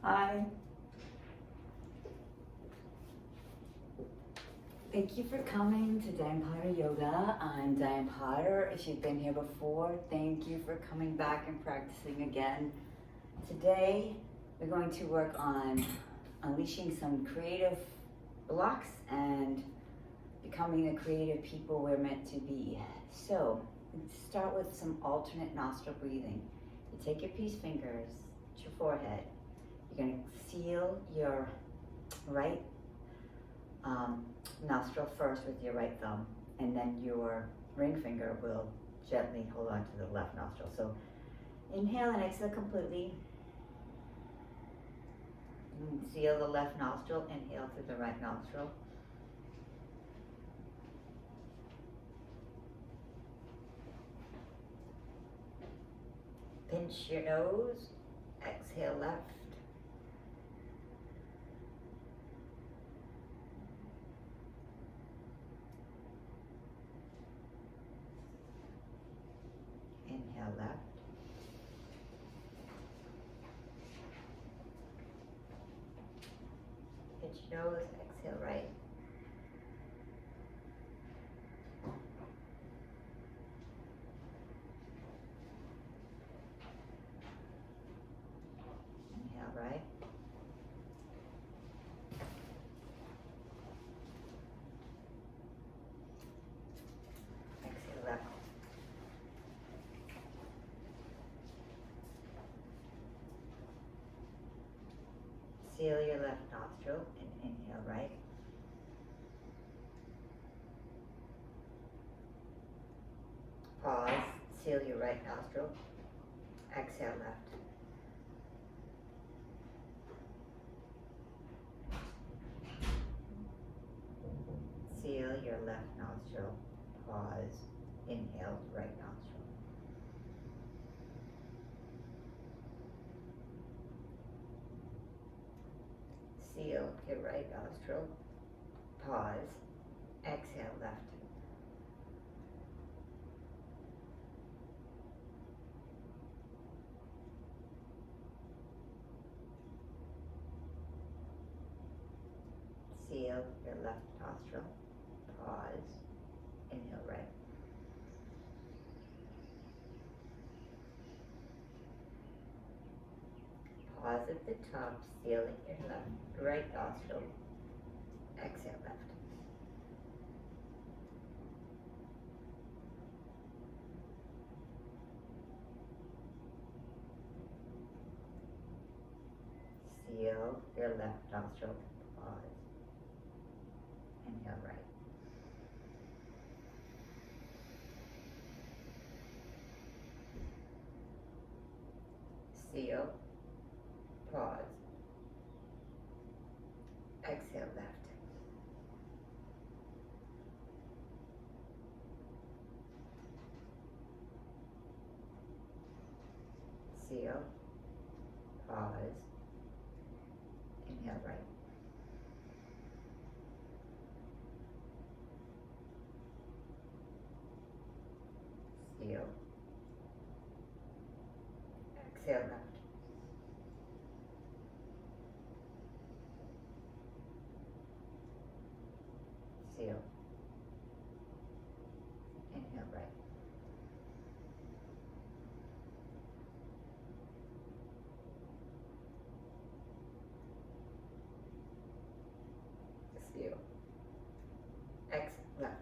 Hi. Thank you for coming to Diane Potter Yoga. I'm Diane Potter. If you've been here before, thank you for coming back and practicing again. Today, we're going to work on unleashing some creative blocks and becoming the creative people we're meant to be. So, let's start with some alternate nostril breathing. You take your peace fingers to your forehead. You're going to seal your right nostril first with your right thumb, and then your ring finger will gently hold on to the left nostril. So inhale and exhale completely. And seal the left nostril, inhale through the right nostril. Pinch your nose, exhale left. Inhale left. Pinch your nose, exhale right. Inhale right. Exhale left. Seal your left nostril and inhale right. Pause, seal your right nostril. Exhale left. Seal your left nostril. Pause, inhale right nostril. Seal your right nostril. Pause, exhale left. Seal your left nostril. Pause, inhale right. Pause at the top, sealing your right nostril. Exhale left. Seal your left nostril. Pause. Inhale right. Seal. Pause. Exhale left. Seal. Pause. Inhale right. Seal. Exhale left. Seal. Inhale right. Seal. Exhale left.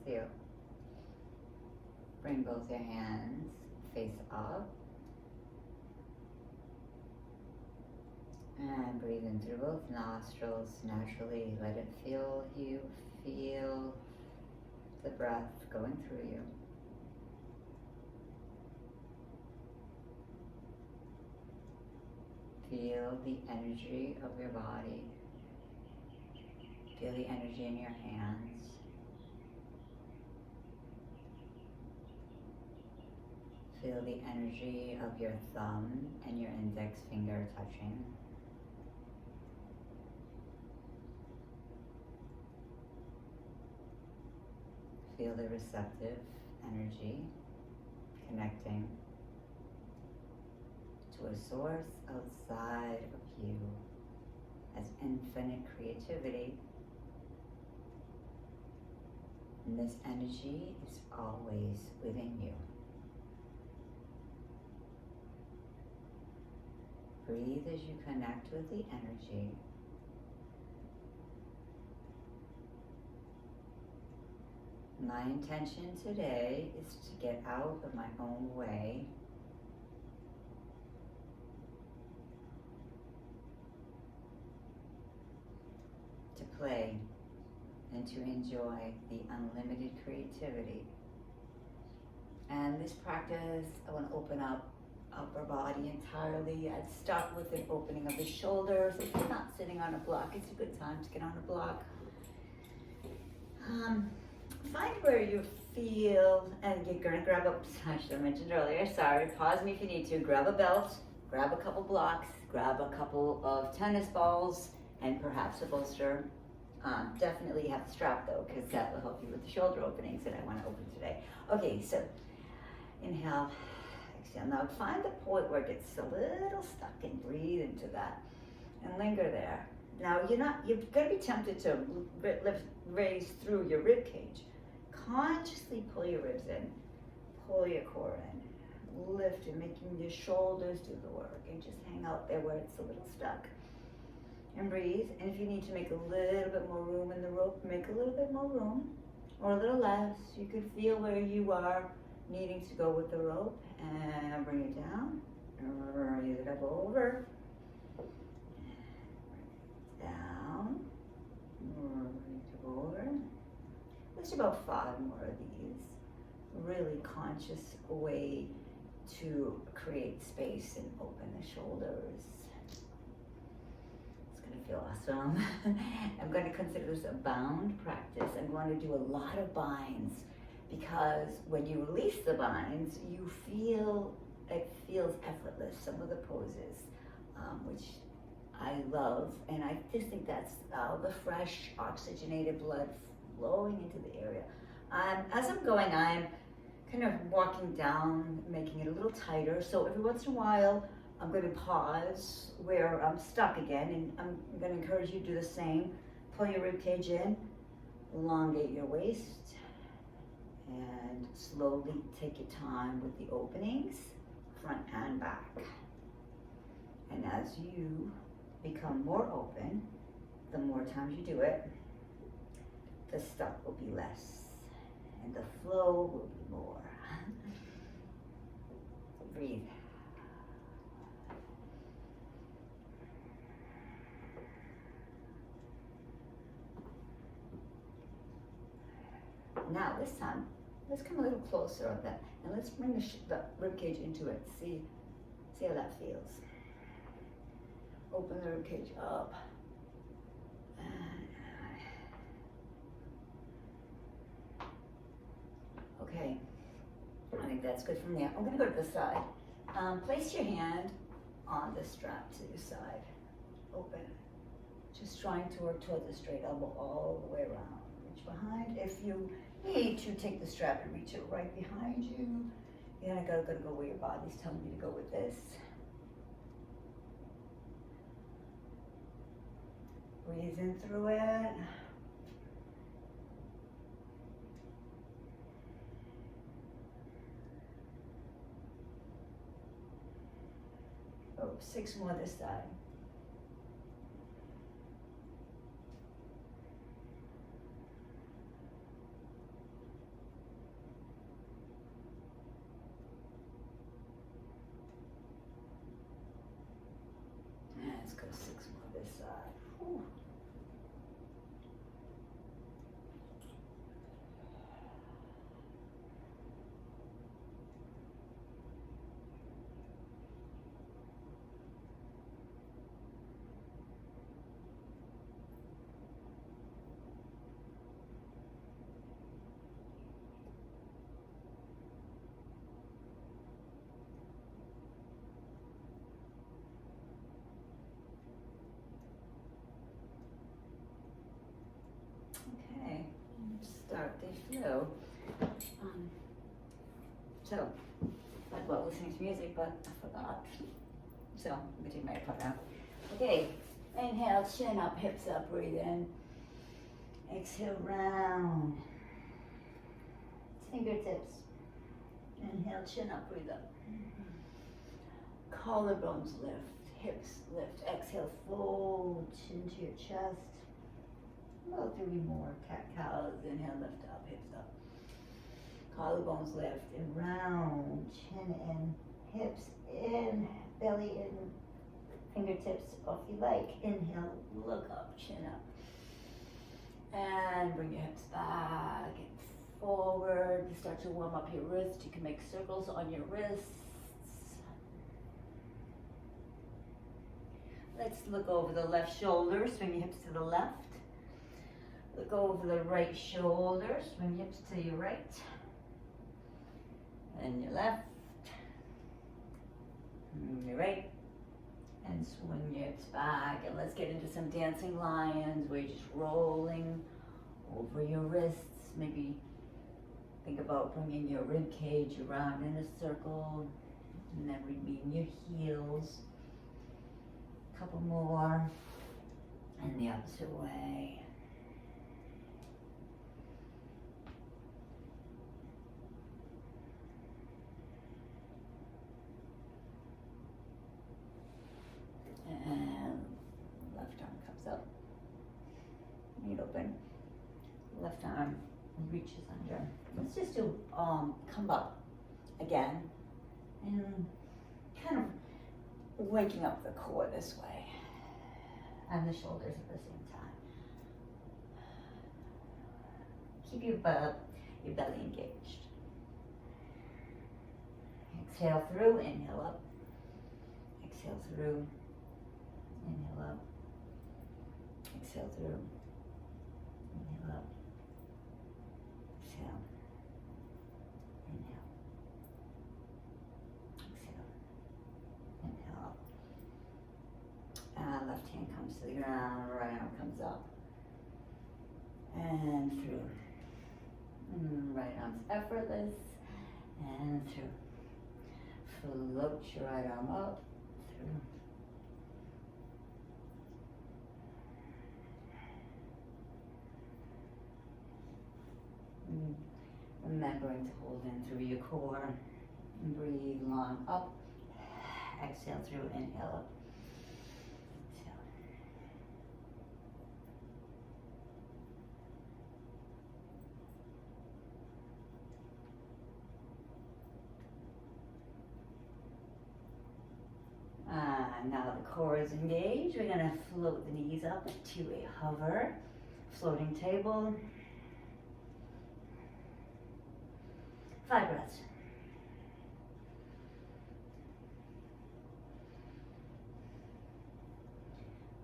Seal. Bring both your hands face up. And breathe in through both nostrils naturally. Let it fill you. Feel the breath going through you. Feel the energy of your body. Feel the energy in your hands. Feel the energy of your thumb and your index finger touching. feel the receptive energy connecting to a source outside of you as infinite creativity. And this energy is always within you. Breathe as you connect with the energy. My intention today is to get out of my own way to play and to enjoy the unlimited creativity. And this practice, I want to open up upper body entirely. I'd start with an opening of the shoulders. If you're not sitting on a block, it's a good time to get on a block. Find where you feel, and you're going to grab a, I should have mentioned earlier, sorry, pause me if you need to, grab a belt, grab a couple blocks, grab a couple of tennis balls, and perhaps a bolster. Definitely have the strap though, because that will help you with the shoulder openings that I want to open today. Okay, so inhale, exhale. Now find the point where it gets a little stuck and breathe into that and linger there. Now you're going to be tempted to raise through your rib cage. Consciously pull your ribs in, pull your core in, lift and making your shoulders do the work, and just hang out there where it's a little stuck. And breathe, and if you need to make a little bit more room in the rope, make a little bit more room, or a little less. You can feel where you are needing to go with the rope, and bring it down, raise it up over, down, raise it over. There's about 5 more of these. Really conscious way to create space and open the shoulders. Feel awesome. I'm going to consider this a bound practice. I'm going to do a lot of binds because when you release the binds, you feel, it feels effortless, some of the poses, which I love. And I just think that's the fresh oxygenated blood flowing into the area. As I'm going, I'm kind of walking down, making it a little tighter. So every once in a while, I'm going to pause where I'm stuck again, and I'm going to encourage you to do the same. Pull your rib cage in, elongate your waist, and slowly take your time with the openings, front and back. And as you become more open, the more times you do it, the stuck will be less, and the flow will be more. Breathe. Now this time, let's come a little closer on that, and let's bring the rib cage into it. See how that feels. Open the rib cage up. Okay, I think that's good from there. I'm going to go to the side. Place your hand on the strap to your side. Open. Just trying to work towards the straight elbow all the way around. Reach behind. If you need to take the strap and reach it right behind you, you're gonna go where your body's telling you to go with this. Breathe in through it. Oh, 6 more this side. Let's go 6 more this side. Whew. Okay, start the flow. So, I love listening to music, but I forgot. So, I'm gonna take my part out. Okay, inhale, chin up, hips up, breathe in. Exhale, round. Fingertips. Inhale, chin up, breathe up. Collarbones lift, hips lift. Exhale, fold chin to your chest. About 3 more cat-cows. Inhale, lift up, hips up. Collarbones lift and round. Chin in, hips in, belly in. Fingertips off you like. Inhale, look up, chin up. And bring your hips back and forward. Start to warm up your wrists. You can make circles on your wrists. Let's look over the left shoulder. Swing your hips to the left. Look over the right shoulder. Swing your hips to your right. And your left. And your right. And swing your hips back. And let's get into some dancing lions where you're just rolling over your wrists. Maybe think about bringing your rib cage around in a circle. And then removing your heels. Couple more, and the opposite way. And left arm comes up, knee open, left arm reaches under. Let's just do come up again, and kind of waking up the core this way and the shoulders at the same time. Keep your belly engaged. Exhale through, inhale up. Exhale through, inhale up. Exhale through, inhale up. Exhale, inhale. Inhale up. Left hand comes to the ground, right arm comes up. And through. Right arm's effortless. And through. Float your right arm up. Through. Remembering to hold in through your core. And breathe long up. Exhale through, inhale up. Exhale. Now the core is engaged. We're going to float the knees up to a hover, floating table. 5 breaths.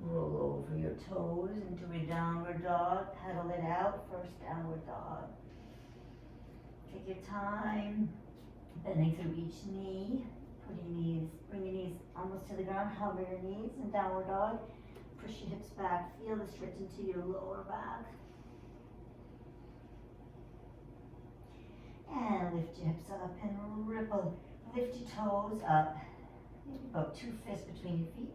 Roll over your toes into a downward dog. Pedal it out. First downward dog. Take your time. Bending through each knee. Bring your knees almost to the ground. Hover your knees in downward dog. Push your hips back. Feel the stretch into your lower back. And lift your hips up and ripple. Lift your toes up. Maybe about 2 fists between your feet.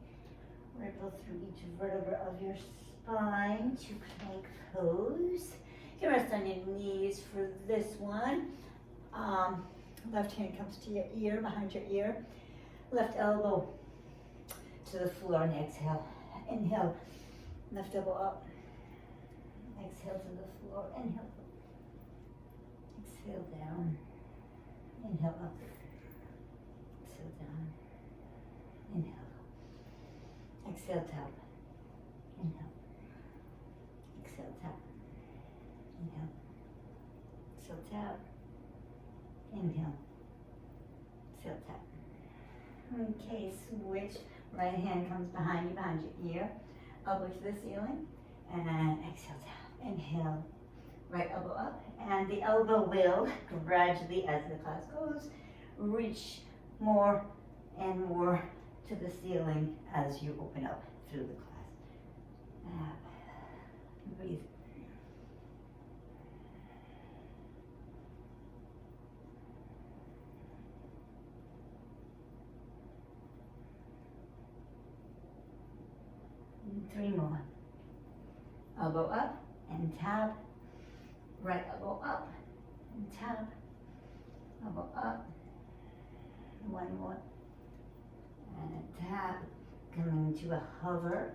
Ripple through each vertebra of your spine to plank pose. You can rest on your knees for this one. Left hand comes to your ear, behind your ear. Left elbow to the floor and exhale. Inhale, left elbow up. Exhale to the floor, inhale. Exhale down. Inhale up. Exhale down. Inhale. Exhale, tap. Inhale. Exhale, tap. Inhale. Exhale, tap. Inhale. Exhale, tap. Okay, switch. Right hand comes behind you, behind your ear. Elbow to the ceiling. And exhale, tap. Inhale. Right elbow up. And the elbow will gradually, as the class goes, reach more and more to the ceiling as you open up through the class. Breathe. 3 more. Elbow up and tap. Right elbow up and tap. Elbow up. 1 more. And a tap. Coming to a hover.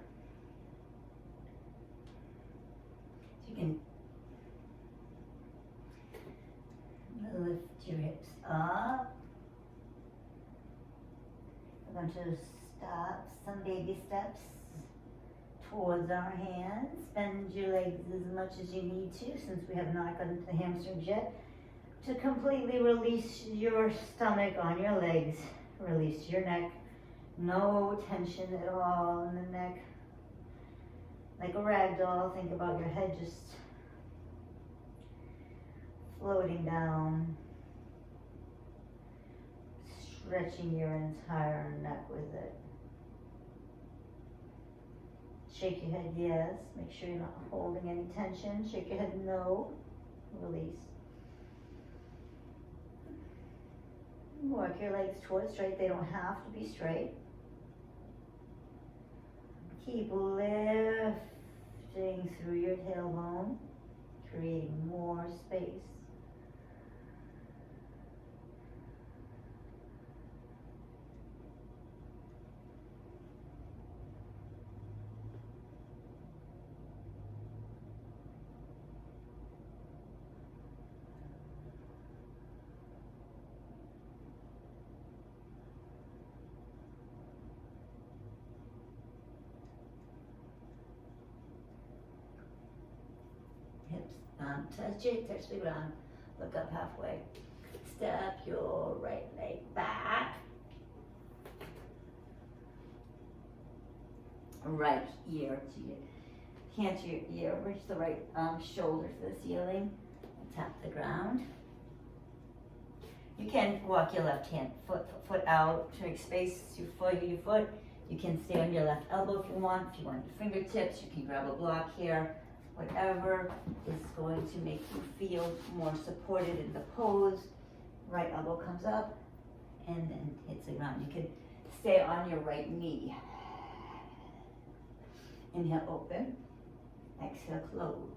So you can lift your hips up. We're going to stop, some baby steps towards our hands. Bend your legs as much as you need to, since we have not gotten to the hamstrings yet. To completely release your stomach on your legs. Release your neck. No tension at all in the neck. Like a rag doll, think about your head just floating down. Stretching your entire neck with it. Shake your head, yes. Make sure you're not holding any tension. Shake your head, no. Release. Work your legs towards straight. They don't have to be straight. Keep lifting through your tailbone, creating more space. Touch it, touch the ground, look up halfway. Step your right leg back. Right ear to your hand to your ear, reach the right shoulder to the ceiling, and tap the ground. You can walk your left hand foot out to make space your foot. You can stay on your left elbow if you want. If you want your fingertips, you can grab a block here. Whatever is going to make you feel more supported in the pose. Right elbow comes up and then hits the ground. You can stay on your right knee. Inhale, open. Exhale, close.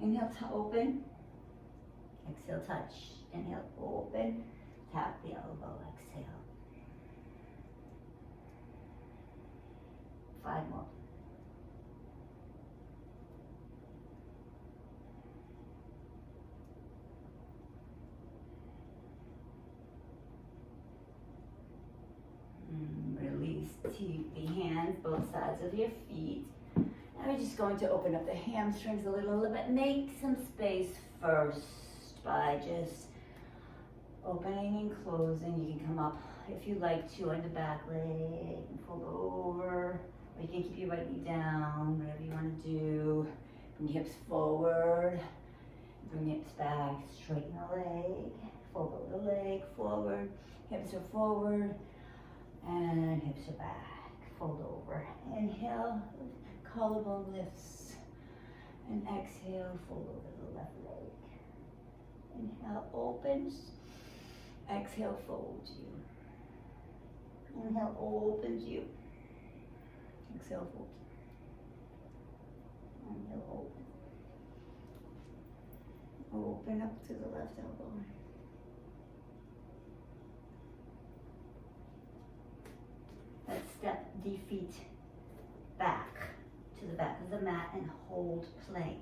Inhale to open. Exhale, touch. Inhale, open. Tap the elbow. Exhale. 5 more. Release the hands, both sides of your feet. Now we're just going to open up the hamstrings a little bit. Make some space first by just opening and closing. You can come up if you like to on the back leg and fold over. Or you can keep your right knee down, whatever you want to do. Bring your hips forward. Bring your hips back. Straighten the leg. Fold over the leg forward. Hips are forward. And hips are back, fold over. Inhale, collarbone lifts. And exhale, fold over the left leg. Inhale, opens. Exhale, folds you. Inhale, opens you. Exhale, folds. Inhale, open. Open up to the left elbow. Let's step the feet back to the back of the mat and hold plank.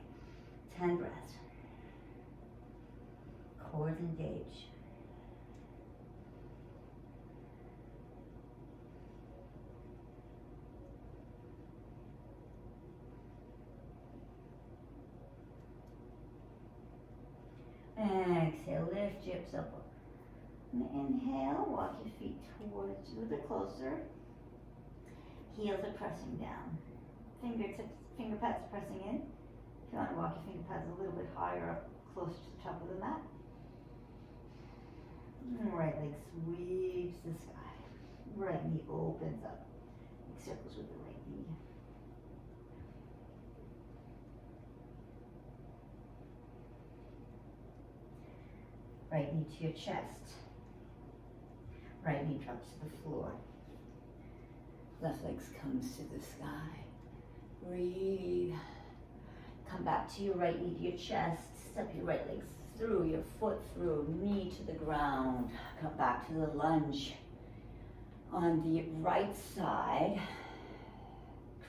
10 breaths. Core engage. Exhale, lift your hips up. And inhale, walk your feet towards you a bit closer. Heels are pressing down. Fingertips, finger pads pressing in. If you want to walk your finger pads a little bit higher up, closer to the top of the mat. Right leg sweeps the sky. Right knee opens up. Make circles with the right knee. Right knee to your chest. Right knee drops to the floor. Left leg comes to the sky. Breathe. Come back to your right knee to your chest. Step your right leg through, your foot through, knee to the ground. Come back to the lunge. On the right side,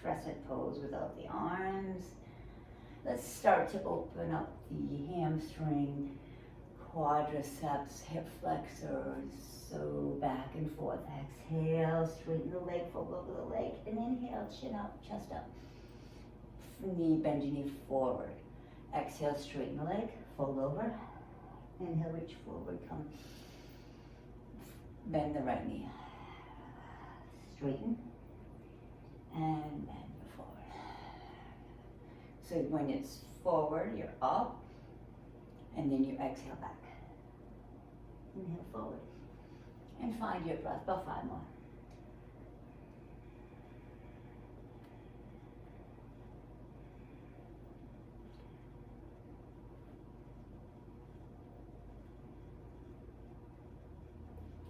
crescent pose without the arms. Let's start to open up the hamstring, quadriceps, hip flexors. So back and forth. Exhale, straighten the leg, fold over the leg, and inhale, chin up, chest up. Bend your knee forward. Exhale, straighten the leg, fold over. Inhale, reach forward, come. Bend the right knee. Straighten and bend forward. So when it's forward, you're up, and then you exhale back. Inhale forward. And find your breath, about 5 more.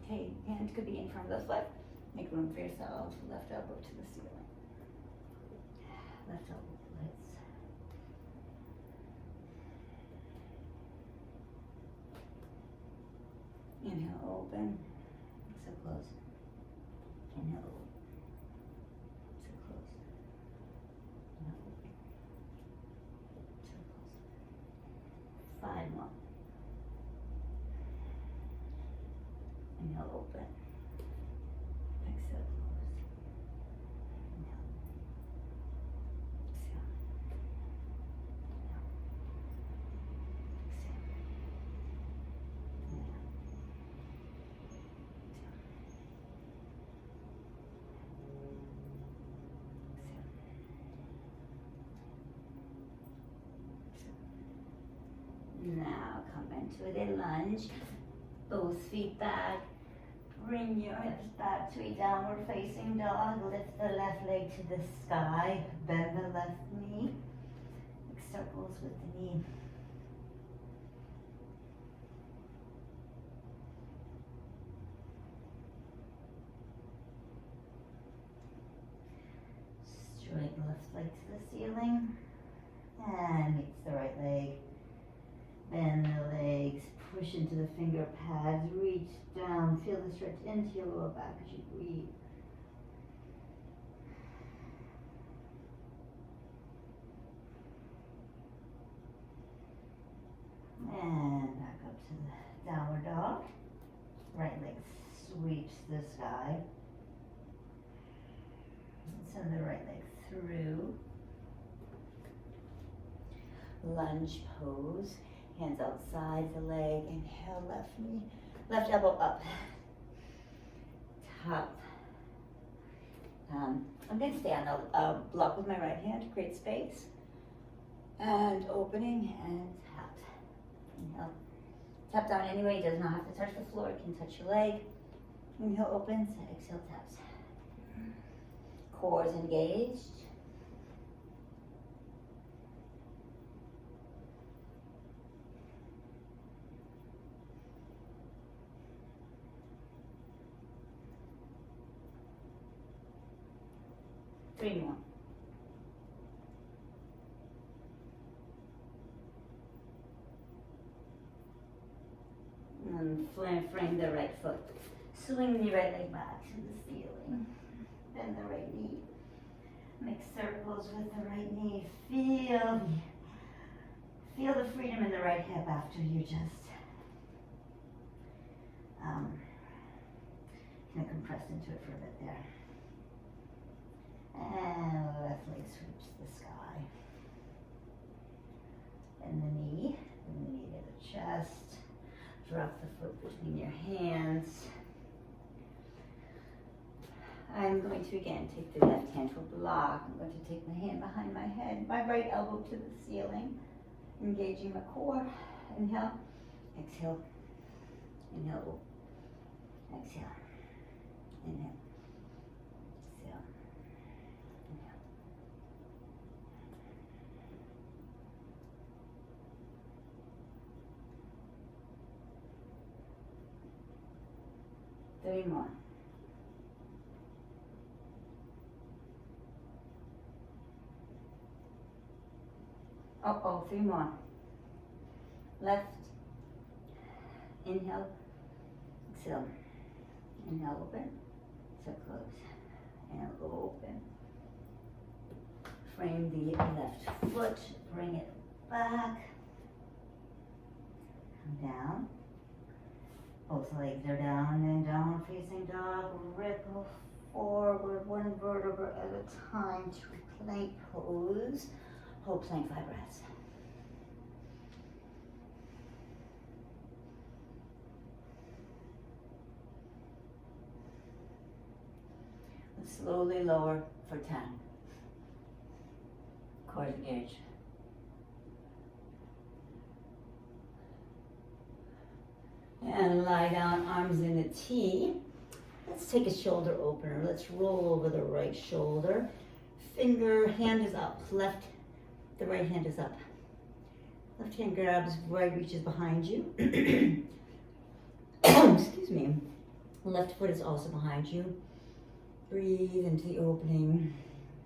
Okay, hands could be in front of the foot. Make room for yourself. Left elbow to the ceiling. Left elbow splits. Inhale, open. So close. Inhale, open. So close. Inhale, open. So close. 5 more. Inhale, open. Exhale, close. Inhale. Exhale. Inhale. Exhale. Inhale. Now come into a lunge, both feet back, bring your hips back to a downward facing dog, lift the left leg to the sky, bend the left knee, make circles with the knee. Straighten left leg to the ceiling, and meets the right leg. Bend the legs, push into the finger pads, reach down, feel the stretch into your lower back as you breathe. And back up to the downward dog. Right leg sweeps the sky. Send the right leg through. Lunge pose. Hands outside the leg, inhale, left knee, left elbow up, top. I'm going to stay on the block with my right hand to create space, and opening and tap. Inhale, tap down anyway, it does not have to touch the floor, it can touch your leg. Inhale, opens, exhale, taps. Core is engaged. Three more. And frame the right foot. Swing the right leg back to the ceiling. Bend the right knee. Make circles with the right knee. Feel the freedom in the right hip after you just kind of compressed into it for a bit there. And left leg sweeps the sky. Bend the knee to the chest. Drop the foot between your hands. I'm going to again take the left hand to block. I'm going to take my hand behind my head, my right elbow to the ceiling, engaging my core. Inhale, exhale, inhale, exhale, inhale. Three more. Oh, three more. Left. Inhale. Exhale. Inhale, open. Exhale, close. And open. Frame the left foot. Bring it back. Come down. Both legs are down and down facing dog. Ripple forward one vertebra at a time to plank pose. Hold plank 5 breaths. Let's slowly lower for 10. Core engaged. And lie down, arms in a T. Let's take a shoulder opener. Let's roll over the right shoulder. Hand is up, the right hand is up. Left hand grabs, right reaches behind you. Excuse me. Left foot is also behind you. Breathe into the opening,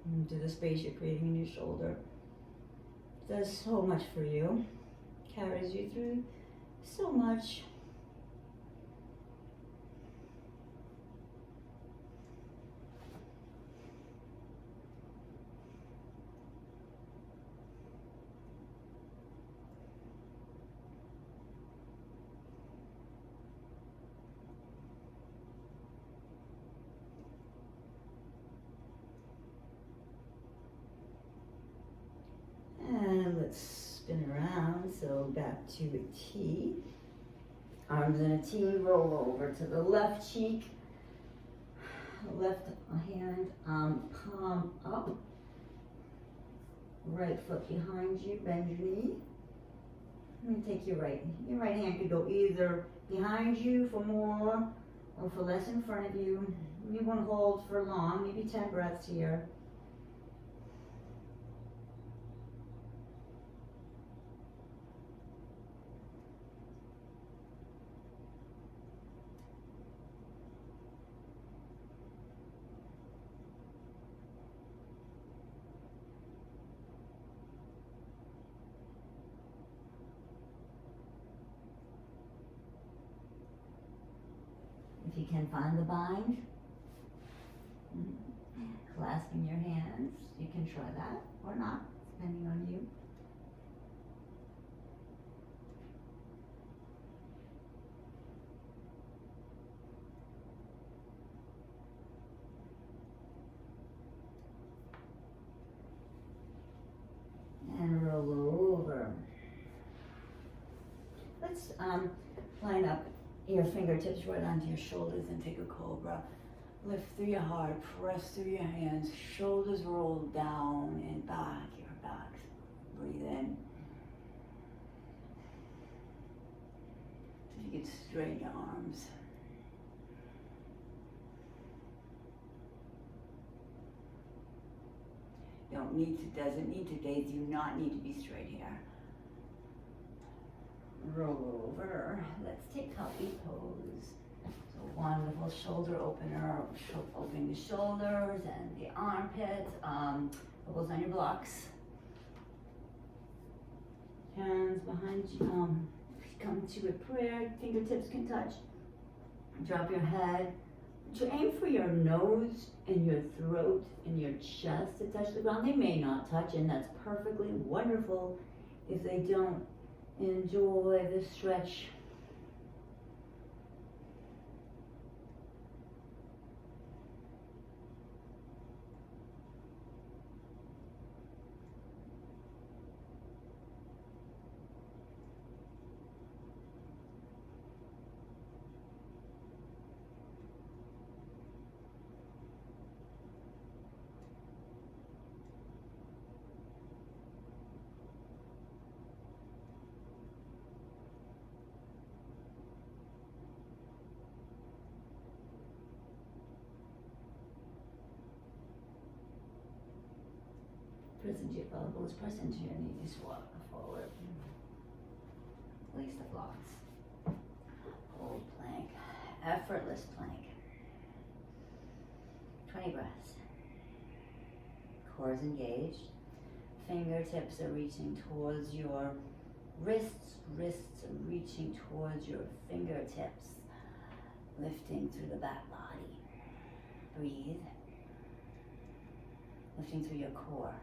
into the space you're creating in your shoulder. It does so much for you. Carries you through so much. And let's spin around, so back to a T. Arms in a T, roll over to the left cheek. Left hand, palm up. Right foot behind you, bend your knee. And take your right hand could go either behind you for more or for less in front of you. You won't hold for long, maybe 10 breaths here. If you can find the bind, clasping your hands, you can try that or not, depending on you. And roll over. Let's line up your fingertips right onto your shoulders and take a cobra. Lift through your heart, press through your hands, shoulders roll down and back, your back. Breathe in. So you can straighten your arms. Doesn't need to, they do not need to be straight here. Roll over. Let's take puppy pose. So wonderful shoulder opener, opening the shoulders and the armpits. Elbows on your blocks. Hands behind you. Come to a prayer. Fingertips can touch. Drop your head. To aim for your nose and your throat and your chest to touch the ground. They may not touch, and that's perfectly wonderful if they don't. Enjoy the stretch. Press into your elbows, press into your knees, walk forward. Release the blocks. Hold plank, effortless plank. 20 breaths. Core is engaged. Fingertips are reaching towards your wrists. Wrists are reaching towards your fingertips. Lifting through the back body. Breathe. Lifting through your core.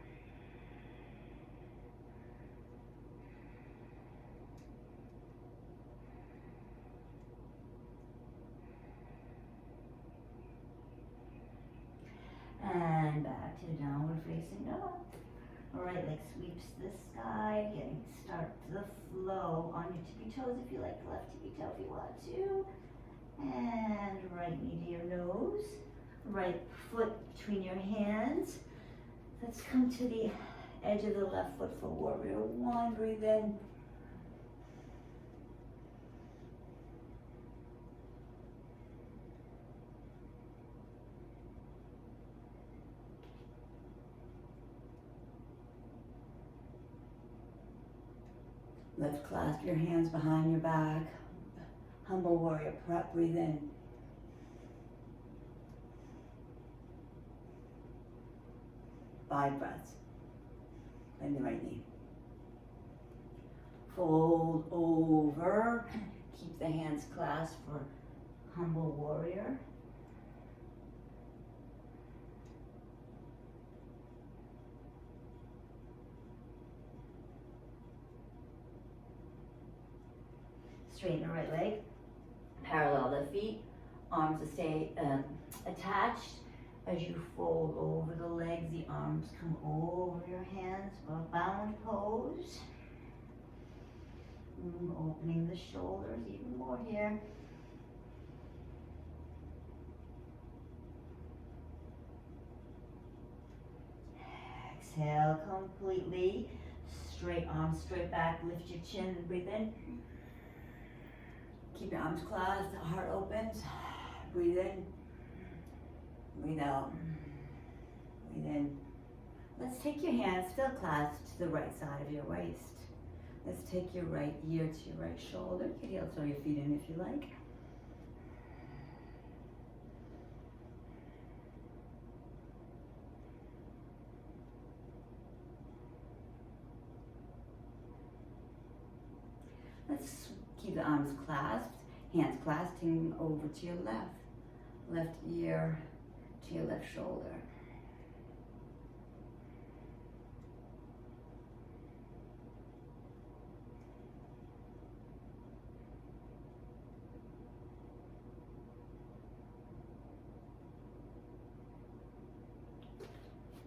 And back to downward facing dog. Right leg sweeps the sky, getting start the flow on your tippy toes if you like, left tippy toe if you want to. And right knee to your nose, right foot between your hands. Let's come to the edge of the left foot for warrior one. Breathe in. Let's clasp your hands behind your back. Humble warrior prep, breathe in. Five breaths. Bend the right knee. Fold over. Keep the hands clasped for humble warrior. Straighten the right leg, parallel the feet, arms to stay attached. As you fold over the legs, the arms come over your hands, bound pose. Opening the shoulders even more here. Exhale completely. Straight arms straight back, lift your chin and breathe in. Keep your arms clasped, heart opens. Breathe in. Breathe out. Breathe in. Let's take your hands still clasped to the right side of your waist. Let's take your right ear to your right shoulder. You can heel toe your feet in if you like. Let's keep the arms clasped, hands clasping over to your left. Left ear to your left shoulder.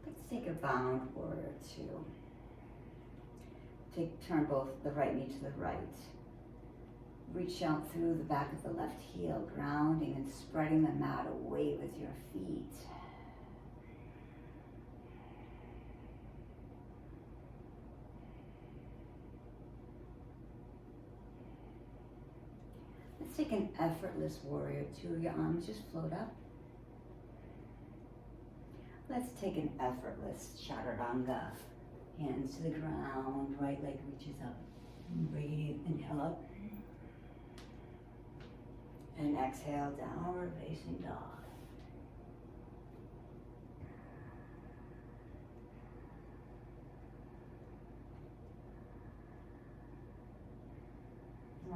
Let's take a bound warrior two. Turn both the right knee to the right. Reach out through the back of the left heel, grounding and spreading the mat away with your feet. Let's take an effortless warrior two. Your arms just float up. Let's take an effortless chaturanga. Hands to the ground, right leg reaches up. Breathe, inhale up. And exhale, downward facing dog.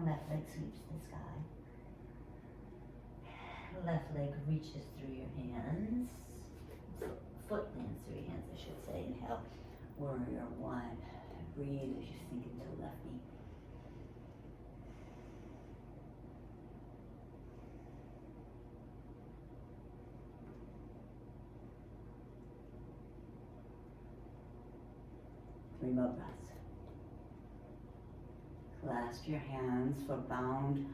Left leg sweeps the sky. Left leg reaches through your hands. Foot lands through your hands, I should say. Inhale, warrior one. Breathe as you sink into the left knee. Three more breaths. Clasp your hands for bound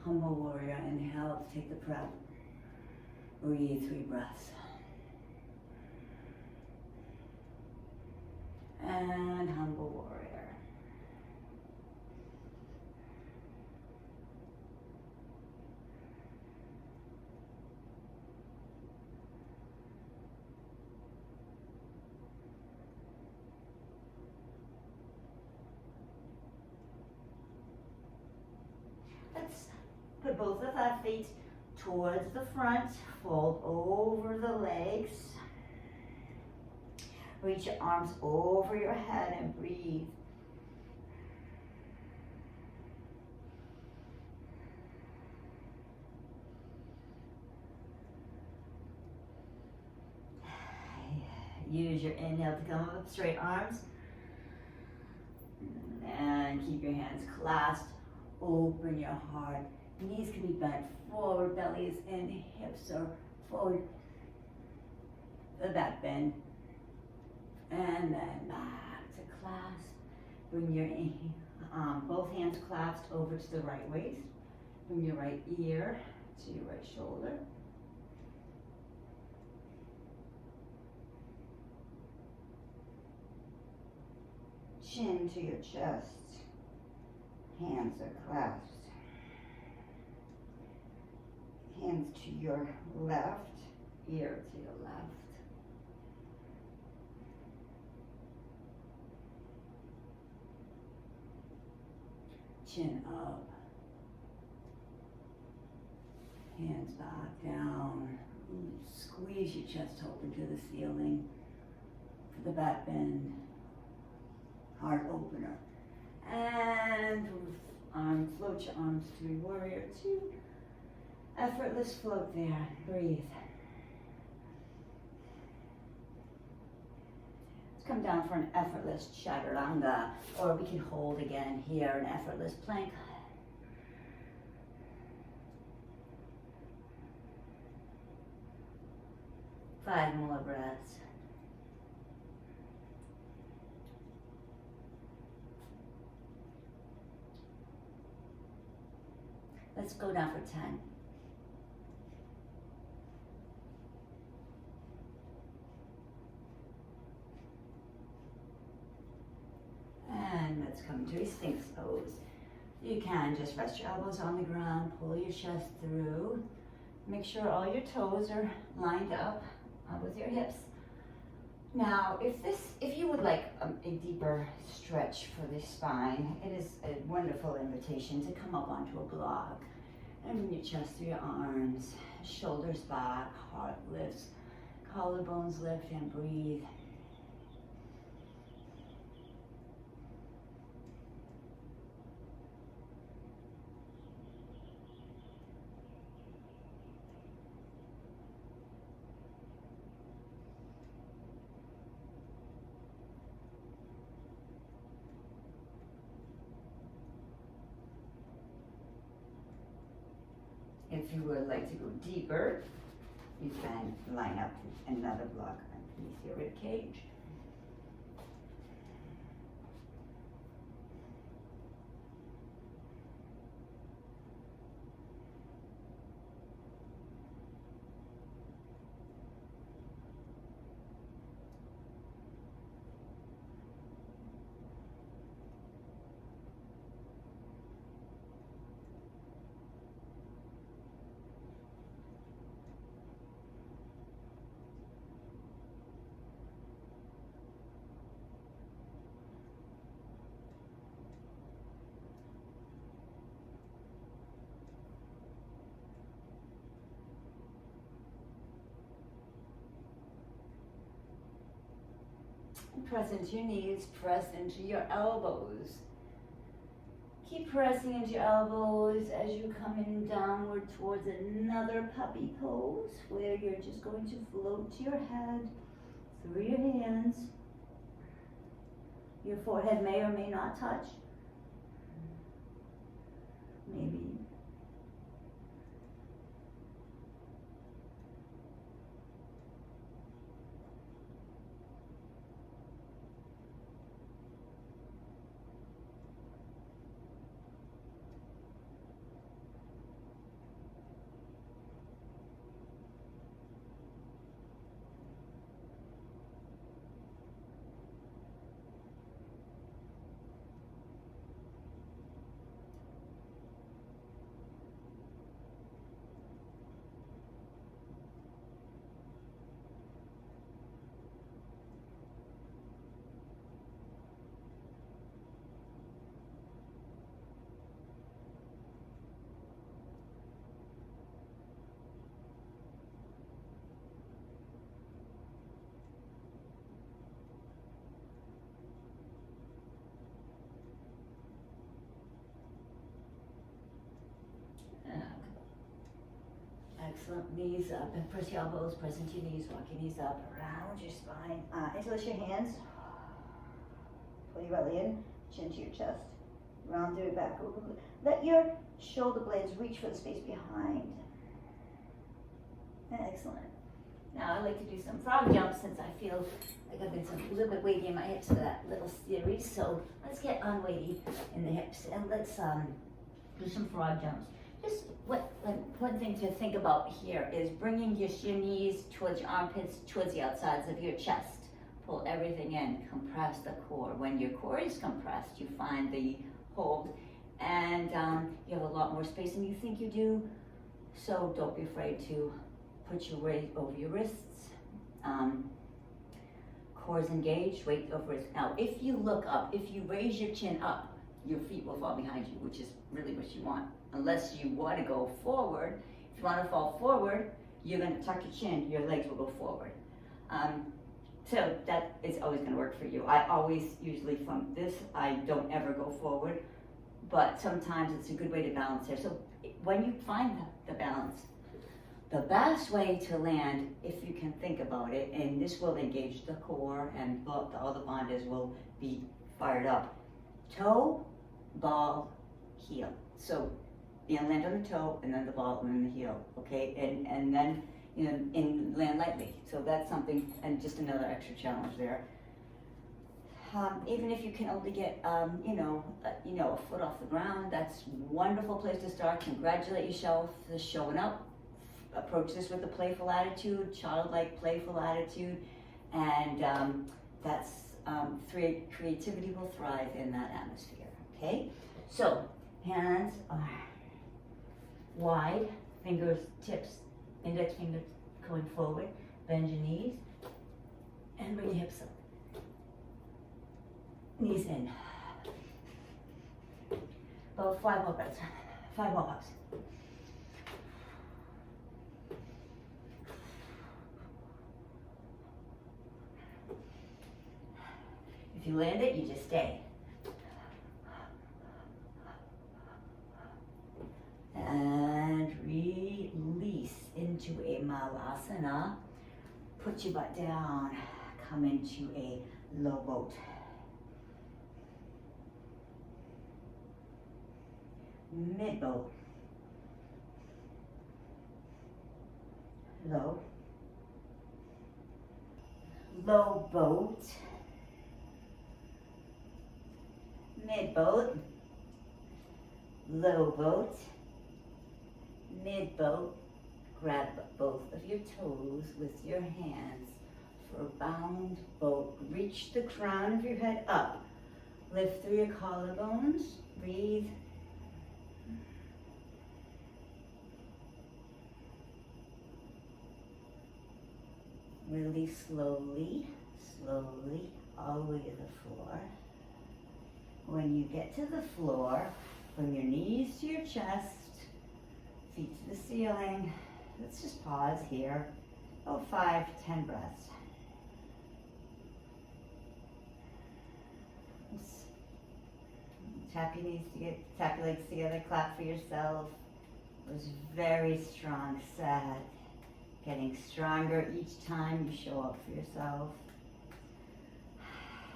humble warrior. Inhale, take the breath. Breathe, 3 breaths. And humble warrior. Let's put both of our feet towards the front, fold over the legs. Reach your arms over your head and breathe. Use your inhale to come up, straight arms. And keep your hands clasped. Open your heart. Knees can be bent forward, belly is in, hips are forward. The back bend. And then back to clasp. Bring your both hands clasped over to the right waist. Bring your right ear to your right shoulder. Chin to your chest. Hands are clasped. Hands to your left, ear to your left. Chin up. Hands back down. Squeeze your chest open to the ceiling. For the back bend. Heart opener. And float your arms to warrior two. Effortless float there. Breathe. Let's come down for an effortless chaturanga, or we can hold again here, an effortless plank. Five more breaths. Let's go down for 10. And let's come to a Sphinx pose. You can just rest your elbows on the ground, pull your chest through. Make sure all your toes are lined up with your hips. Now, if you would like a deeper stretch for the spine, it is a wonderful invitation to come up onto a block and bring your chest through your arms, shoulders back, heart lifts, collarbones lift, and breathe. If you would like to go deeper, you can line up another block underneath your rib cage. Press into your knees, press into your elbows. Keep pressing into your elbows as you come in downward towards another puppy pose, where you're just going to float your head through your hands. Your forehead may or may not touch. Maybe. Excellent. Knees up. And press your elbows, press into your knees, walk your knees up, around your spine. Interlace your hands. Pull your belly in, chin to your chest. Round through your back. Let your shoulder blades reach for the space behind. Excellent. Now I'd like to do some frog jumps since I feel like I've been a little bit weighty in my hips for that little series. So let's get unweighty in the hips and let's do some frog jumps. Just one thing to think about here is bringing your knees towards your armpits, towards the outsides of your chest. Pull everything in, compress the core. When your core is compressed, you find the hold and you have a lot more space than you think you do. So don't be afraid to put your weight over your wrists. Core's engaged, weight over wrists. Now, if you look up, if you raise your chin up, your feet will fall behind you, which is really what you want. Unless you want to go forward. If you want to fall forward, you're going to tuck your chin, your legs will go forward. So that is always going to work for you. I always, usually from this, I don't ever go forward, but sometimes it's a good way to balance there. So when you find the balance, the best way to land, if you can think about it, and this will engage the core and all the bondage will be fired up. Toe, ball, heel. So you land on the toe and then the ball and then the heel, okay? And then and land lightly. So that's something, and just another extra challenge there. Even if you can only get, a foot off the ground, that's a wonderful place to start. Congratulate yourself for showing up. Approach this with a playful attitude, childlike playful attitude, and that's creativity will thrive in that atmosphere. Okay, so hands are wide, fingers tips, index fingers going forward. Bend your knees and bring your hips up. Knees in. About 5 more breaths. 5 more puffs. If you land it, you just stay. And release into a malasana. Put your butt down. Come into a low boat. Mid boat. Low. Low boat. Mid boat, low boat, mid boat. Grab both of your toes with your hands for a bound boat. Reach the crown of your head up. Lift through your collarbones. Breathe. Release slowly, slowly, all the way to the floor. When you get to the floor, bring your knees to your chest, feet to the ceiling. Let's just pause here. Oh, 5 to 10 breaths. Just tap your knees together, tap your legs together, clap for yourself. It was very strong set. Getting stronger each time you show up for yourself.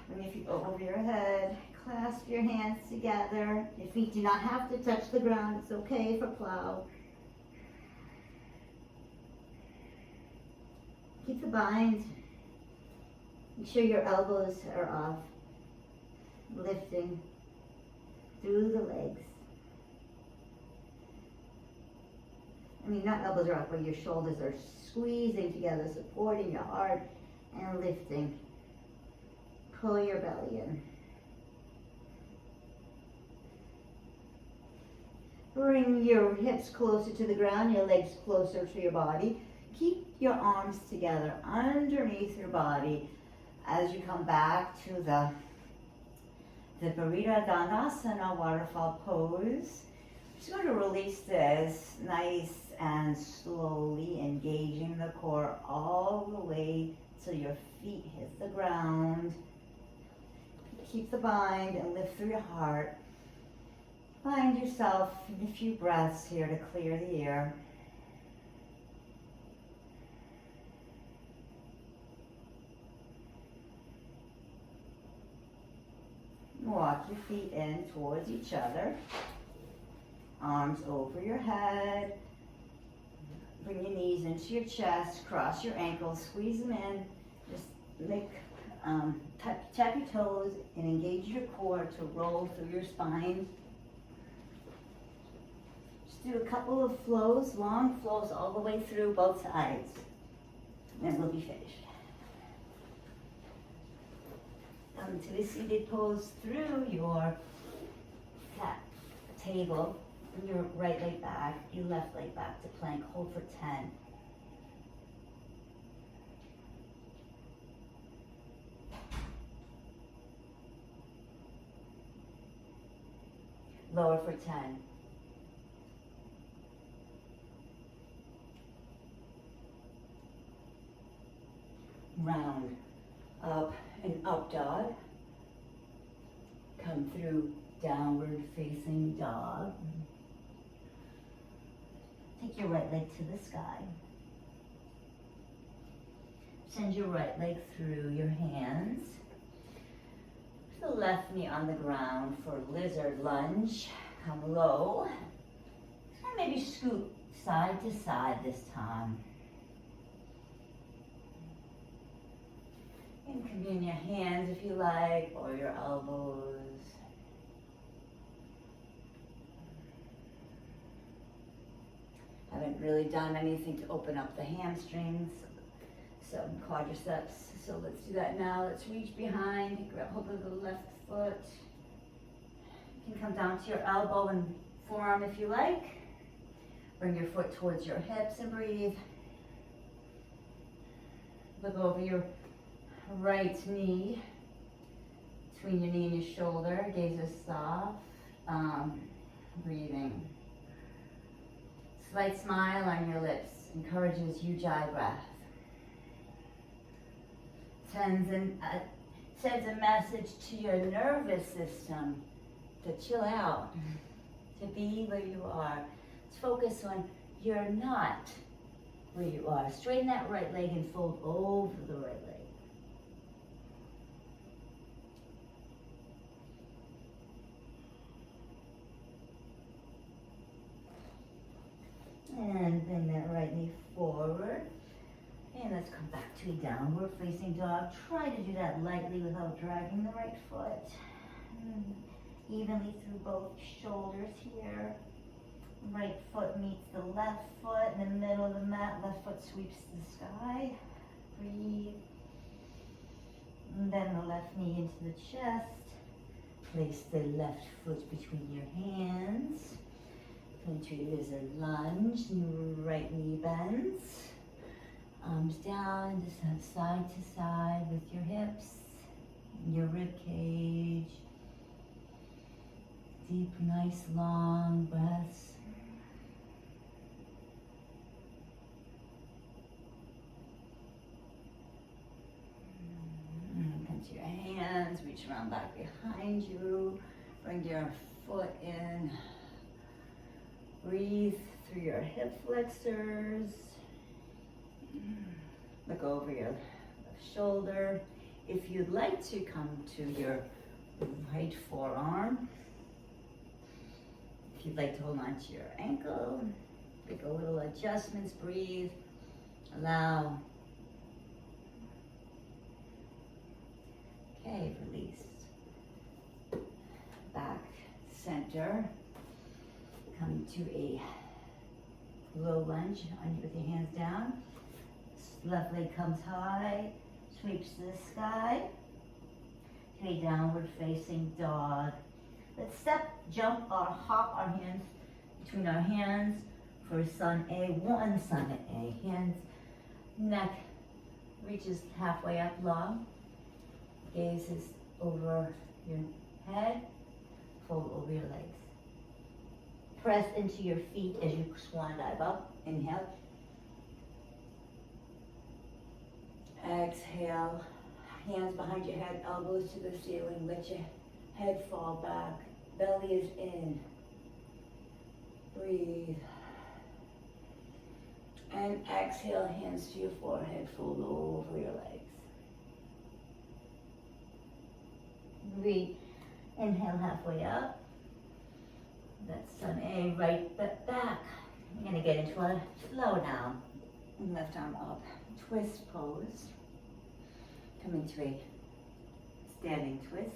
Bring your feet over your head. Clasp your hands together. Your feet do not have to touch the ground. It's okay for plow. Keep the bind. Make sure your elbows are off. Lifting through the legs. Not elbows are off, but your shoulders are squeezing together, supporting your heart and lifting. Pull your belly in. Bring your hips closer to the ground, your legs closer to your body. Keep your arms together underneath your body as you come back to the Parita Dandasana waterfall pose. Just going to release this nice and slowly, engaging the core all the way till your feet hit the ground. Keep the bind and lift through your heart. Find yourself in a few breaths here to clear the air. Walk your feet in towards each other. Arms over your head. Bring your knees into your chest. Cross your ankles. Squeeze them in. Just make tap your toes and engage your core to roll through your spine. Just do a couple of flows, long flows all the way through both sides. And we'll be finished. Come to a seated pose through your table. Bring your right leg back, your left leg back to plank. Hold for 10. Lower for 10. Round, up and up dog. Come through downward facing dog. Take your right leg to the sky. Send your right leg through your hands. The left knee on the ground for lizard lunge. Come low. And maybe scoot side to side this time. And come in your hands if you like, or your elbows. Haven't really done anything to open up the hamstrings, so quadriceps. So let's do that now. Let's reach behind, grab hold of the left foot. You can come down to your elbow and forearm if you like. Bring your foot towards your hips and breathe. Look over your right knee, between your knee and your shoulder. Gaze is soft. Breathing. Slight smile on your lips encourages Ujjayi breath. Sends a message to your nervous system to chill out, to be where you are. Let's focus on you're not where you are. Straighten that right leg and fold over the right leg. And bring that right knee forward. And let's come back to a downward facing dog. Try to do that lightly without dragging the right foot. Evenly through both shoulders here. Right foot meets the left foot in the middle of the mat. Left foot sweeps the sky. Breathe. And then the left knee into the chest. Place the left foot between your hands. Into lizard lunge. Right knee bends. Arms down, just side to side with your hips, your rib cage. Deep, nice, long breaths. Come to your hands, reach around back behind you. Bring your foot in. Breathe through your hip flexors. Look over your left shoulder. If you'd like to come to your right forearm, if you'd like to hold on to your ankle, make a little adjustments, breathe, allow. Okay, release. Back, center. Come to a low lunge with your hands down. Left leg comes high, sweeps to the sky. To a downward facing dog. Let's step, jump, or hop our hands between our hands for sun A. One sun A. Hands, neck reaches halfway up long. Gaze is over your head. Fold over your legs. Press into your feet as you swan dive up. Inhale. Exhale. Hands behind your head, elbows to the ceiling. Let your head fall back. Belly is in. Breathe. And exhale, hands to your forehead, fold over your legs. Breathe. Inhale halfway up. That's sun A, right foot back. We're gonna get into a flow now. Left arm up, twist pose. Come into a standing twist.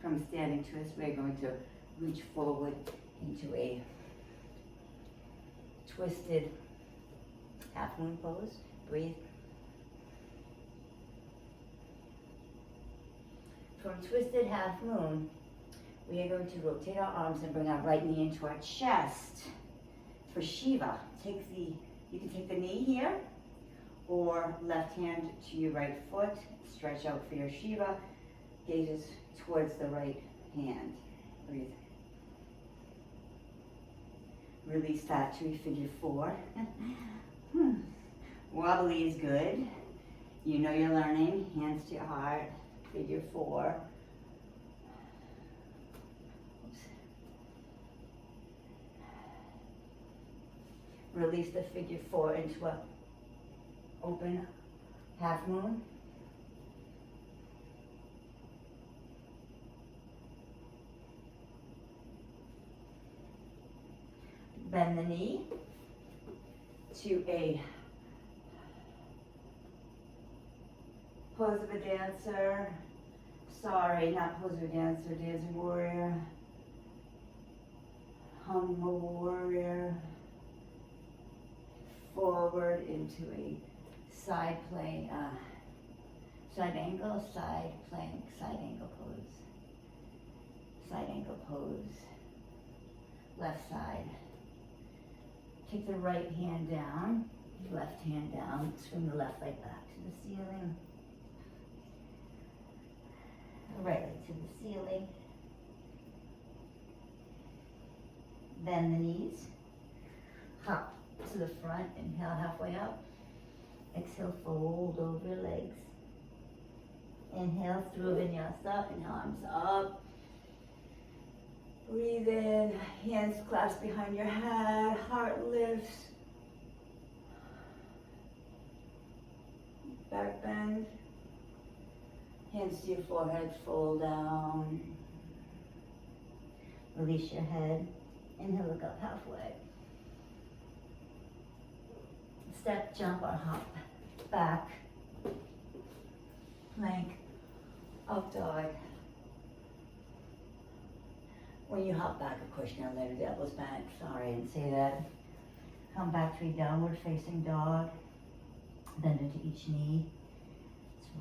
From standing twist, we're going to reach forward into a twisted half moon pose. Breathe. From twisted half moon, we are going to rotate our arms and bring our right knee into our chest. For Shiva, you can take the knee here, or left hand to your right foot, stretch out for your Shiva, gazes towards the right hand. Breathe. Release that to a figure 4. Wobbly is good. You know you're learning. Hands to your heart. Figure 4. Oops. Release the figure 4 into a open half moon. Bend the knee to a pose of a dancer. Sorry, not pose of a dancer, dancing warrior. Humble warrior. Forward into a side plank, side angle, side plank, side angle pose. Side angle pose. Left side. Take the right hand down, left hand down, swing the left leg back to the ceiling. The right leg to the ceiling. Bend the knees. Hop to the front, inhale halfway up. Exhale, fold over your legs. Inhale through vinyasa, inhale arms up. Breathe in, hands clasped behind your head, heart lifts. Back bend. Hands to your forehead, fold down. Release your head. Inhale, look up halfway. Step, jump, or hop back. Plank, up dog. When you hop back, of course, you're gonna lay the devil's back. Sorry, I didn't say that. Come back to a downward facing dog. Bend into each knee.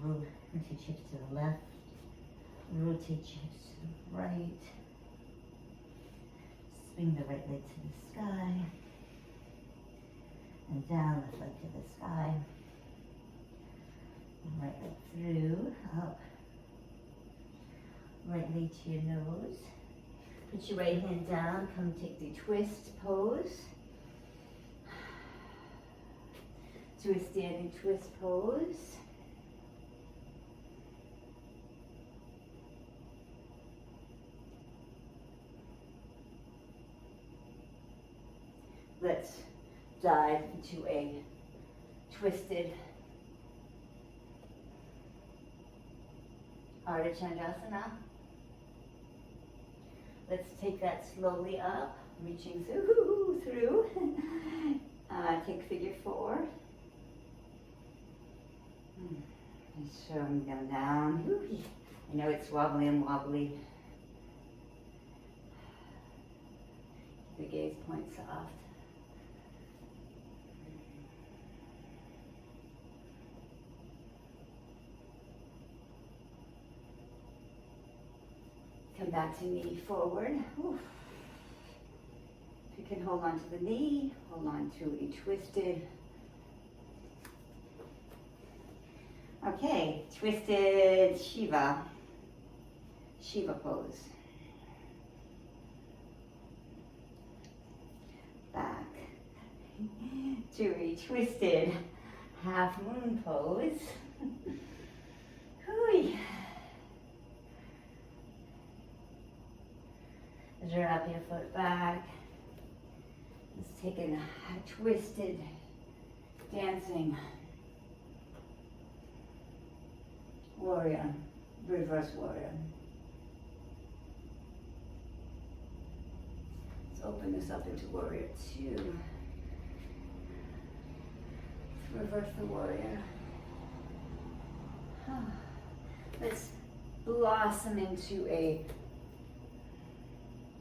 Let's rotate hips to the left. Rotate hips to the right. Swing the right leg to the sky. And down, left leg to the sky. And right leg through, up. Right leg to your nose. Put your right hand down, come take the twist pose. To a standing twist pose. Let's dive into a twisted Ardha Chandrasana. Let's take that slowly up, reaching through. Take figure 4. And show them down. I know it's wobbly and wobbly. Keep the gaze point soft. Come back to knee forward. Oof. If you can hold on to the knee, hold on to a twisted. Okay, twisted Shiva pose. Back to a twisted half moon pose. Drop your foot back. Let's take a twisted dancing warrior, reverse warrior. Let's open this up into warrior 2. Let's reverse the warrior. Let's blossom into a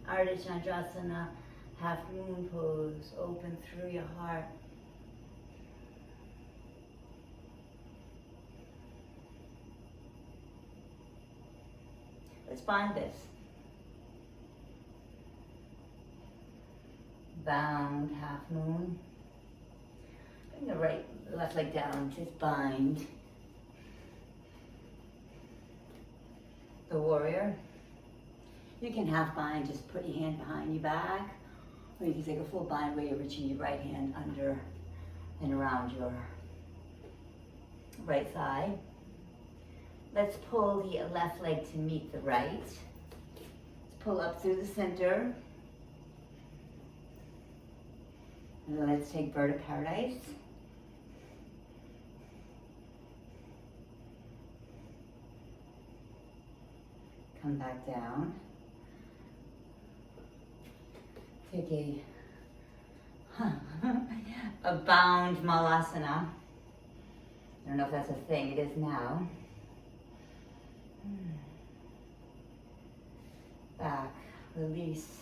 Ardha Chandrasana, half moon pose. Open through your heart. Let's bind this. Bound, half moon. Bring the left leg down, just bind. The warrior. You can half bind, just put your hand behind your back, or you can take a full bind where you're reaching your right hand under and around your right thigh. Let's pull the left leg to meet the right. Let's pull up through the center. And then let's take Bird of Paradise. Come back down. Take a bound Malasana. I don't know if that's a thing, it is now. Back, release,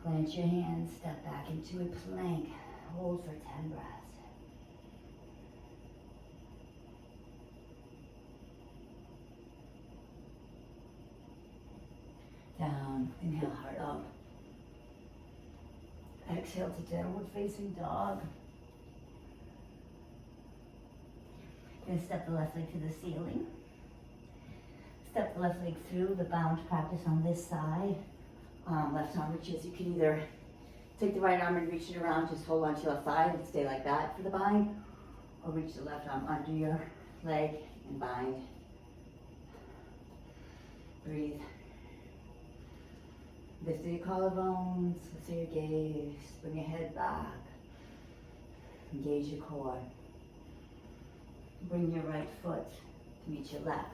plant your hands, step back into a plank. Hold for 10 breaths. Down, inhale, heart up. Exhale to downward facing dog. Then step the left leg to the ceiling. Step the left leg through the bound practice on this side. Left arm reaches. You can either take the right arm and reach it around, just hold on to your left thigh and stay like that for the bind, or reach the left arm under your leg and bind. Breathe. Lift through your collarbones, lift through your gaze, bring your head back. Engage your core. Bring your right foot to meet your left.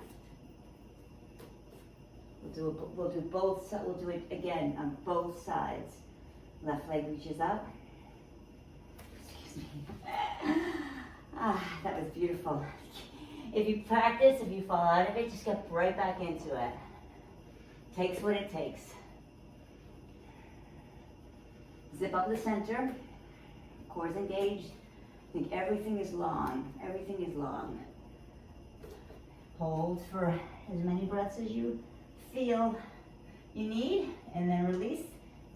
We'll do both. We'll do it again on both sides. Left leg reaches up. Excuse me. That was beautiful. If you practice, if you fall out of it, just get right back into it. Takes what it takes. Zip up the center. Core's engaged. Think everything is long. Everything is long. Hold for as many breaths as you feel you need, and then release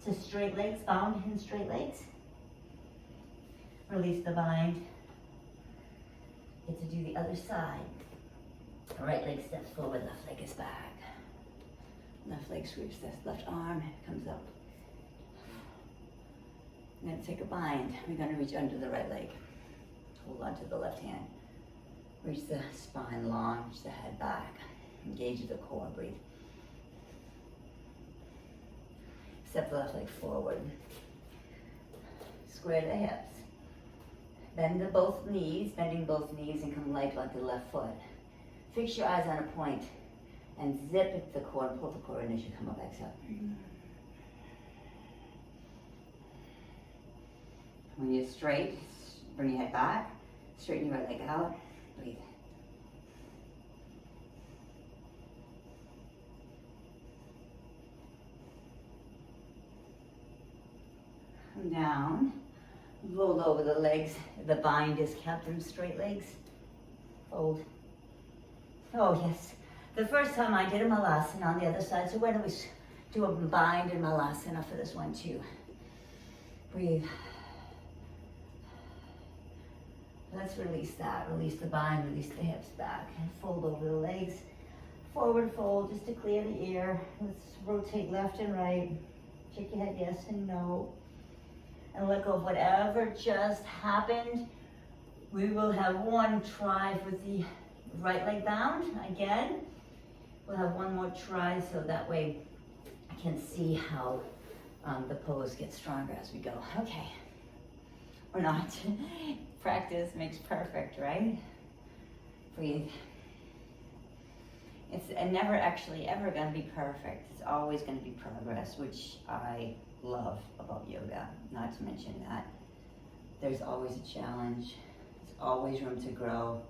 to straight legs, bound in straight legs. Release the bind. Get to do the other side. Right leg steps forward, left leg is back. Left leg sweeps this left arm, comes up. And then take a bind. We're going to reach under the right leg. Hold on to the left hand. Reach the spine long, reach the head back. Engage the core, breathe. Step the left leg forward. Square the hips. Bend both knees, bending both knees, and come light onto the left foot. Fix your eyes on a point and zip the core, pull the core in as you come up, exhale. When you're straight, bring your head back, straighten your right leg out, breathe. Come down, roll over the legs. The bind is kept in straight legs. Fold. Oh yes, the first time I did a Malasana on the other side, so why don't we do a bind and Malasana for this one too. Breathe. Let's release that. Release the bind, release the hips back, and fold over the legs. Forward fold, just to clear the ear. Let's rotate left and right. Shake your head yes and no. And let go of whatever just happened. We will have one try with the right leg bound. Again, we'll have one more try, so that way can see how the pose gets stronger as we go. Okay, or not. Practice makes perfect, right? Breathe. It's never actually ever going to be perfect. It's always going to be progress, which I love about yoga. Not to mention that there's always a challenge. There's always room to grow.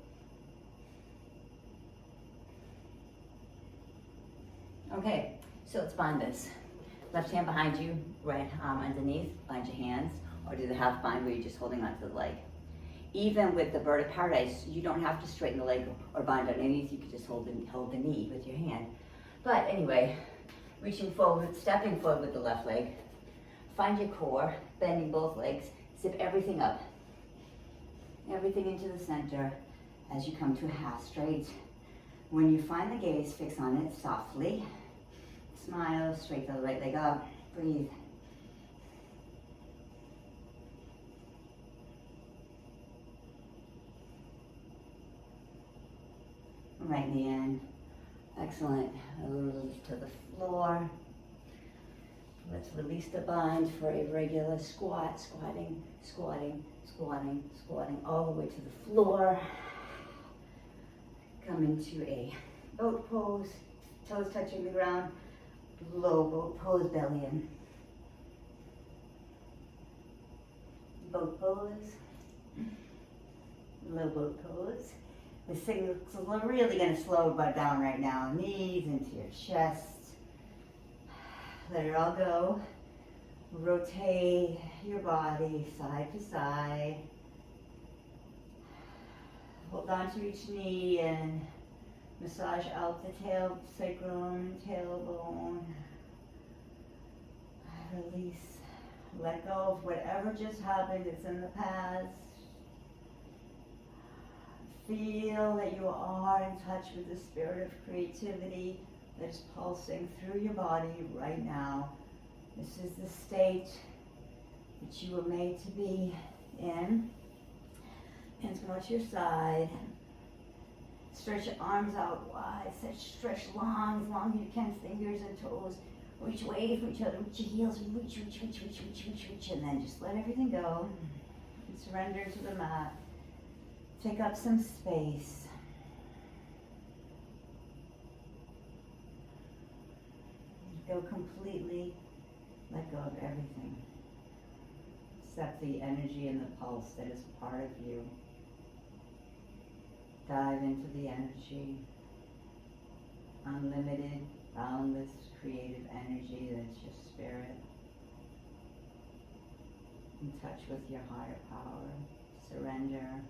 Okay, so let's bind this. Left hand behind you, right arm underneath, bind your hands, or do the half bind where you're just holding onto the leg. Even with the bird of paradise, you don't have to straighten the leg or bind underneath. You can just hold the knee with your hand. But anyway, reaching forward, stepping forward with the left leg. Find your core, bending both legs. Zip everything up. Everything into the center as you come to a half straight. When you find the gaze, fix on it softly. Smile, straight the right leg up. Breathe. Right knee in. Excellent. Release to the floor. Let's release the bind for a regular squat. Squatting, squatting, squatting, squatting all the way to the floor. Come into a boat pose. Toes touching the ground. Low boat pose, belly in. Boat pose. Low boat pose. The signals are really going to slow down right now. Knees into your chest. Let it all go. Rotate your body side to side. Hold on to each knee and massage out the tail, sacrum, tailbone. Release. Let go of whatever just happened. It's in the past. Feel that you are in touch with the spirit of creativity that is pulsing through your body right now. This is the state that you were made to be in. Hands come out to your side. Stretch your arms out wide. Stretch long as you can, fingers and toes. Reach away from each other, reach your heels, reach, and then just let everything go. And surrender to the mat. Take up some space. Go completely, let go of everything. Accept the energy and the pulse that is part of you. Dive into the energy. Unlimited, boundless, creative energy that's your spirit. In touch with your higher power. Surrender.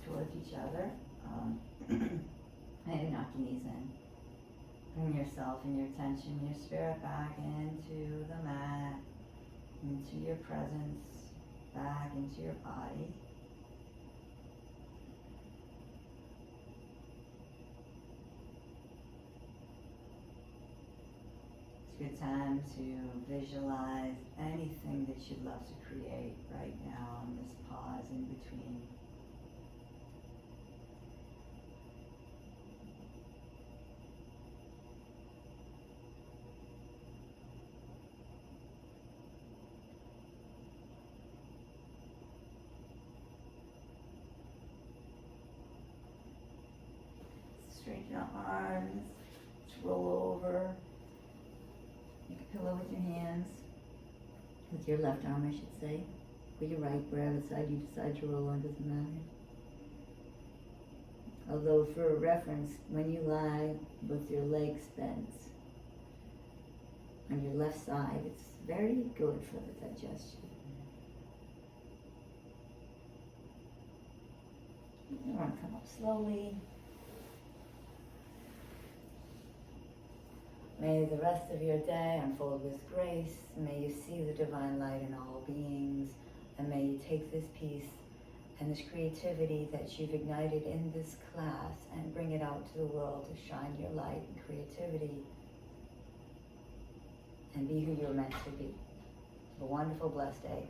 towards each other. Maybe knock your knees in. Bring yourself and your attention, your spirit back into the mat, into your presence, back into your body. It's a good time to visualize anything that you'd love to create right now in this pause in between. Straighten your arms, just roll over. Make a pillow with your hands, with your left arm I should say, or your right, wherever side you decide to roll on, doesn't matter. Although for reference, when you lie with your legs bent on your left side, it's very good for the digestion. You want to come up slowly. May the rest of your day unfold with grace. May you see the divine light in all beings. And may you take this peace and this creativity that you've ignited in this class and bring it out to the world to shine your light and creativity and be who you're meant to be. Have a wonderful, blessed day.